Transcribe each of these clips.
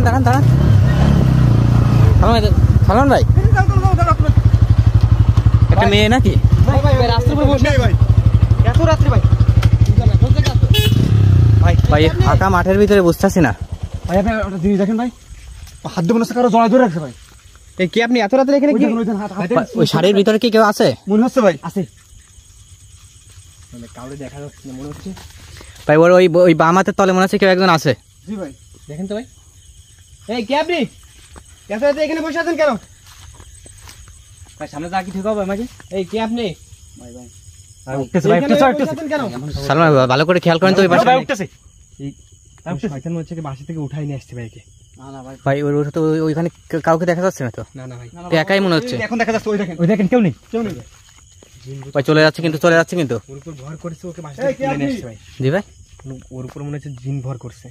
দাঁড়ান দাঁড়ান দাঁড়ান সালমান ভাই একটা মেয়ে নাকি ভাই ফাঁকা মাঠের ভিতরে বুঝতেছি না ভাই আপনি একটা জিনিস দেখেন ভাই হাত দিয়ে মনে হচ্ছে কারো জড়ায় ধরে রাখছে ভাই এই কি আপনি এত রাতে এখানে কি ওই শাড়ির ভিতরে কি কেউ আছে মনে হচ্ছে ভাই আছে মানে কাউরে দেখা যাচ্ছে না মনে হচ্ছে ভাই ওই বাম হাতের তলে মনে হচ্ছে কেউ একজন আছে জি ভাই দেখেন তো ভাই এই কি আপনি এত রাতে এখানে বসে আছেন কেন ভাই সামনে যা কি ঠিক হবে আমাকে এই কি আপনি ভাই ভাই সালমান ভালো করে খেয়াল করেন তো ওই পাশে উঠতেছে শয়তান মনে হচ্ছে বাসা থেকে উঠাই নিয়ে আসছে ভাইকে ভাই ওটা তো ওইখানে কাউকে দেখা যাচ্ছে না তো না না ভাই একাই মনে হচ্ছে এখন দেখা যাচ্ছে ওই দেখেন কেউ নেই ভাই চলে যাচ্ছে কিন্তু ওর উপর ভর করছে ওকে বাসা থেকে তুলে নিয়ে আসছে ভাই জি ভাই ওর উপর মনে হচ্ছে জিন ভর করছে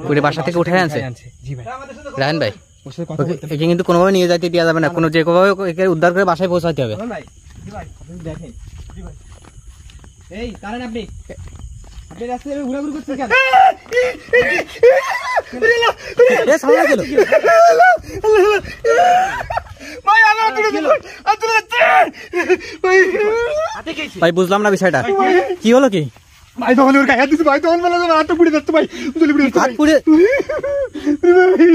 ওরে বাসা থেকে উঠে আনছে জি ভাই রায়ন ভাই ওর সাথে কথা বলতে একে কিন্তু কোনোভাবে নিয়ে যাইতে দেওয়া যাবে না কোনো যে কোনোভাবে একে উদ্ধার করে বাসায় পৌঁছাতে হবে ভাই জি ভাই আপনি দেখেন জি ভাই এই কারণ আপনি রাস্তায় ঘোরাঘুরি করছেন কেন এ সামনে গেল ভাই বুঝলাম না বিষয়টা কি হলো কি ভাই তখন ওর গায়ে দিছে ভাই তখন বলে হাতটা পুড়ে যাচ্ছে ভাই জলি পুড়ে হাত পুড়ে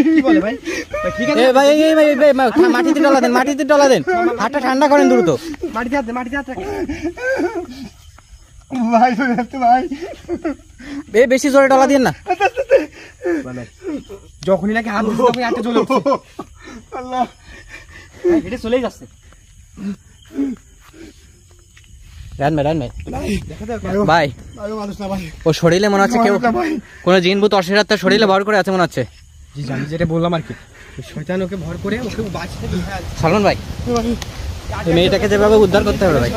কি বলে ভাই ঠিক আছে এ ভাই মাটিতে ডলা দেন হাতটা ঠান্ডা করেন দ্রুত মাটিতে হাত রাখ ভাই যাচ্ছে ভাই বেশি জোরে ডলা দিন না মানে যখনই নাকি হাত দিছে তখন হাতটা জ্বলে উঠছে আল্লাহ এটা চলেই যাচ্ছে ভাই ও শরীরে মনে হচ্ছে কেউ কোনো জিন ভূত অশরীর শরীরে ভর করে আছে মনে হচ্ছে জি জানি যেটা বললাম আর কি শয়তান ওকে ভর করে ওকে বাঁচতে সালমান ভাই এই মেয়েটাকে যেভাবে উদ্ধার করতে হবে ভাই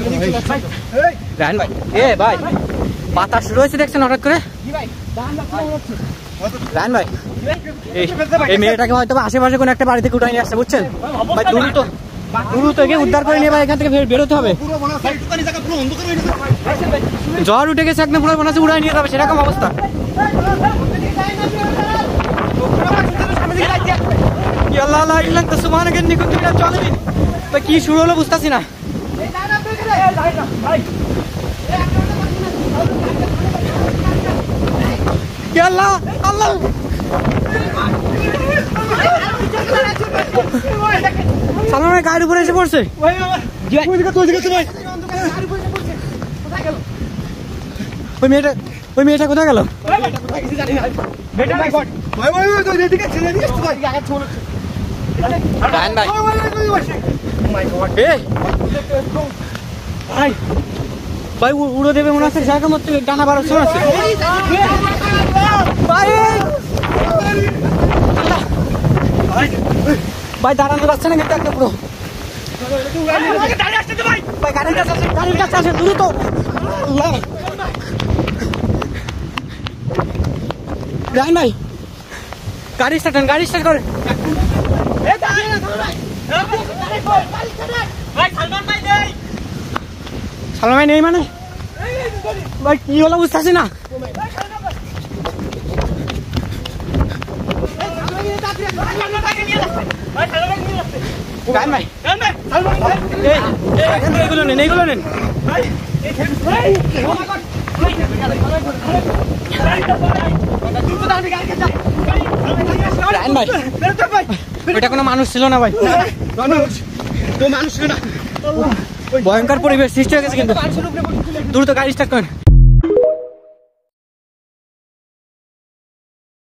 রায়ন ভাই ভাই বাতাস শুরু হয়েছে দেখছেন হঠাৎ করে রায়ন ভাই এই মেয়েটাকে হয়তো আশেপাশে কোনো একটা বাড়ি থেকে উঠাই নিয়ে আসছে বুঝছেন ভাই দ্রুত একে উদ্ধার করে নিয়ে ভাই এখান থেকে বেরোতে হবে জ্বর উঠে গেছে একদম পুরো মনে হচ্ছে উড়াই নিয়ে যাবে সেরকম অবস্থা কি শুরু হলো বুঝতেছি না আল্লাহ আল্লাহ সালমানের গাড়ির উপরে এসে পড়ছে ওই মেয়েটা কোথায় গেল ভাই উড়ো দেবে মনে হচ্ছে সেরকম হচ্ছে ডানা বাড়াচ্ছে মনে হচ্ছে ভাই দাঁড়ানো যাচ্ছে না কিন্তু একটা পুরো গাড়ির কাছে আসে দ্রুত রায়ন ভাই গাড়ি স্টার্ট করেন সালমান ভাই নেই মানে ভাই কি হলো বুঝতেছি না এইগুলো নেন ওইটা কোনো মানুষ ছিল না ভাই ভয়ঙ্কর পরিবেশ সৃষ্টি হয়ে গেছে কিন্তু দ্রুত গাড়ি স্টার্ট করেন